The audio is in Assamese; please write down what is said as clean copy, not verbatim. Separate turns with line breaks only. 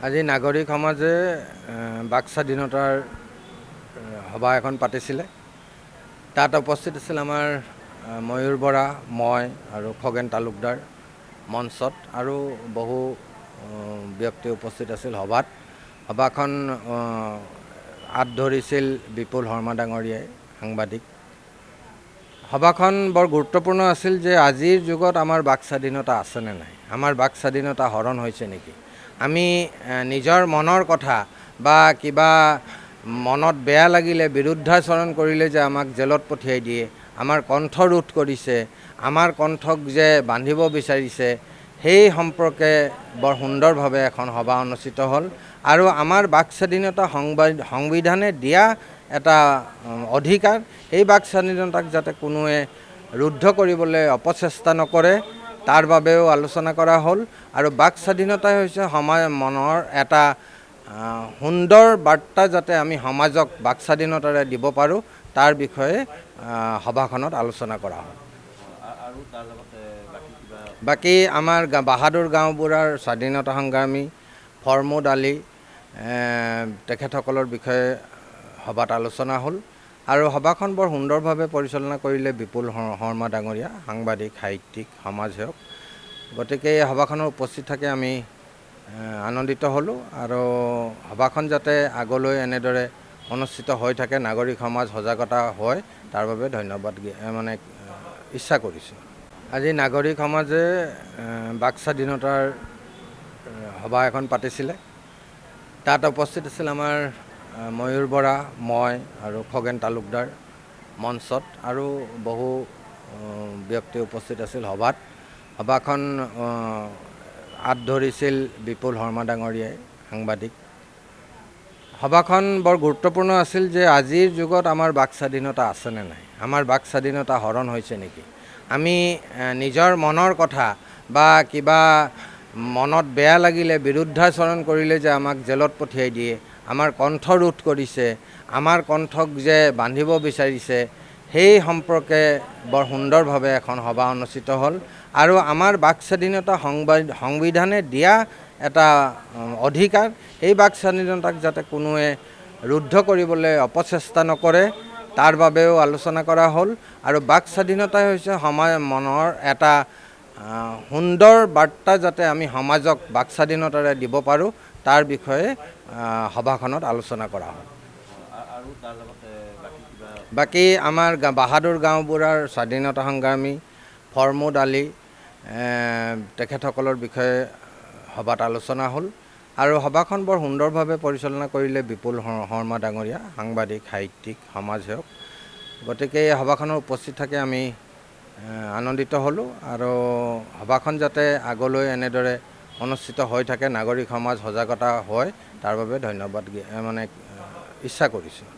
আজি নাগৰিক সমাজে বাক স্বাধীনতাৰ সভা এখন পাতিছিলে। তাত উপস্থিত আছিল আমাৰ ময়ূৰ বৰা, মই আৰু খগেন তালুকদাৰ মঞ্চত আৰু বহু ব্যক্তি উপস্থিত আছিল সভাত। সভাখন আঁত ধৰিছিল বিপুল শৰ্মা ডাঙৰীয়াই, সাংবাদিক। সভাখন বৰ গুৰুত্বপূৰ্ণ আছিল যে আজিৰ যুগত আমাৰ বাক স্বাধীনতা আছেনে নাই, আমাৰ বাক স্বাধীনতা হৰণ হৈছে নেকি। আমি নিজৰ মনৰ কথা বা কিবা মনত বেয়া লাগিলে, বিৰুদ্ধাচৰণ কৰিলে যে আমাক জেলত পঠিয়াই দিয়ে, আমাৰ কণ্ঠ ৰোধ কৰিছে, আমাৰ কণ্ঠক যে বান্ধিব বিচাৰিছে, সেই সম্পৰ্কে বৰ সুন্দৰভাৱে এখন সভা অনুষ্ঠিত হ'ল। আৰু আমাৰ বাক স্বাধীনতা সংবিধানে দিয়া এটা অধিকাৰ, সেই বাক স্বাধীনতাক যাতে কোনোৱে ৰুদ্ধ কৰিবলৈ অপচেষ্টা নকৰে, তাৰ বাবেও আলোচনা কৰা হ'ল। আৰু বাক স্বাধীনতাই হৈছে মনৰ এটা সুন্দৰ বাৰ্তা যাতে আমি সমাজক বাক স্বাধীনতাৰে দিব পাৰোঁ, তাৰ বিষয়ে সভাখনত আলোচনা কৰা হ'ল। বাকী আমাৰ বাহাদুৰ গাঁওবুঢ়াৰ স্বাধীনতা সংগ্ৰামী ফৰমুদ আলী, তেখেতসকলৰ বিষয়ে সভাত আলোচনা হ'ল। আৰু সভাখন বৰ সুন্দৰভাৱে পৰিচালনা কৰিলে বিপুল শৰ্মা ডাঙৰীয়া, সাংবাদিক, সাহিত্যিক, সমাজসেৱক। গতিকে এই সভাখনত উপস্থিত থাকি আমি আনন্দিত হ'লোঁ। আৰু সভাখন যাতে আগলৈ এনেদৰে অনুষ্ঠিত হৈ থাকে, নাগৰিক সমাজ সজাগতা হয়, তাৰ বাবে ধন্যবাদ ইচ্ছা কৰিছোঁ। আজি নাগৰিক সমাজে বাক স্বাধীনতাৰ সভা এখন পাতিছিলে। তাত উপস্থিত আছিল আমাৰ ময়ূৰ বৰা, মই আৰু খগেন তালুকদাৰ মঞ্চত আৰু বহু ব্যক্তি উপস্থিত আছিল সভাত। সভাখন আঁত ধৰিছিল বিপুল শৰ্মা ডাঙৰীয়াই, সাংবাদিক। সভাখন বৰ গুৰুত্বপূৰ্ণ আছিল যে আজিৰ যুগত আমাৰ বাক স্বাধীনতা আছেনে নাই, আমাৰ বাক স্বাধীনতা হৰণ হৈছে নেকি। আমি নিজৰ মনৰ কথা বা কিবা মনত বেয়া লাগিলে, বিৰুদ্ধাচৰণ কৰিলে যে আমাক জেলত পঠিয়াই দিয়ে, আমাৰ কণ্ঠ ৰোধ কৰিছে, আমাৰ কণ্ঠক যে বান্ধিব বিচাৰিছে, সেই সম্পৰ্কে বৰ সুন্দৰভাৱে এখন সভা অনুষ্ঠিত হ'ল। আৰু আমাৰ বাক স্বাধীনতা সংবিধানে দিয়া এটা অধিকাৰ, সেই বাক স্বাধীনতাক যাতে কোনোৱে ৰুদ্ধ কৰিবলৈ অপচেষ্টা নকৰে, তাৰ বাবেও আলোচনা কৰা হ'ল। আৰু বাক স্বাধীনতাই হৈছে মনৰ এটা সুন্দৰ বাৰ্তা যাতে আমি সমাজক বাক স্বাধীনতাৰে দিব পাৰোঁ, তাৰ বিষয়ে সভাখনত আলোচনা কৰা হ'ল। বাকী আমাৰ বাহাদুৰ গাঁওবুঢ়াৰ স্বাধীনতা সংগ্ৰামী ফৰমুদ আলী, তেখেতসকলৰ বিষয়ে সভাত আলোচনা হ'ল। আৰু সভাখন বৰ সুন্দৰভাৱে পৰিচালনা কৰিলে বিপুল শৰ্মা ডাঙৰীয়া, সাংবাদিক, সাহিত্যিক, সমাজসেৱক। গতিকে এই সভাখনত উপস্থিত থাকি আমি আনন্দিত হ'লোঁ। আৰু সভাখন যাতে আগলৈ এনেদৰে অনুষ্ঠিত হৈ থাকে, নাগৰিক সমাজ সজাগতা হয়, তাৰ বাবে ধন্যবাদ ইচ্ছা কৰিছোঁ।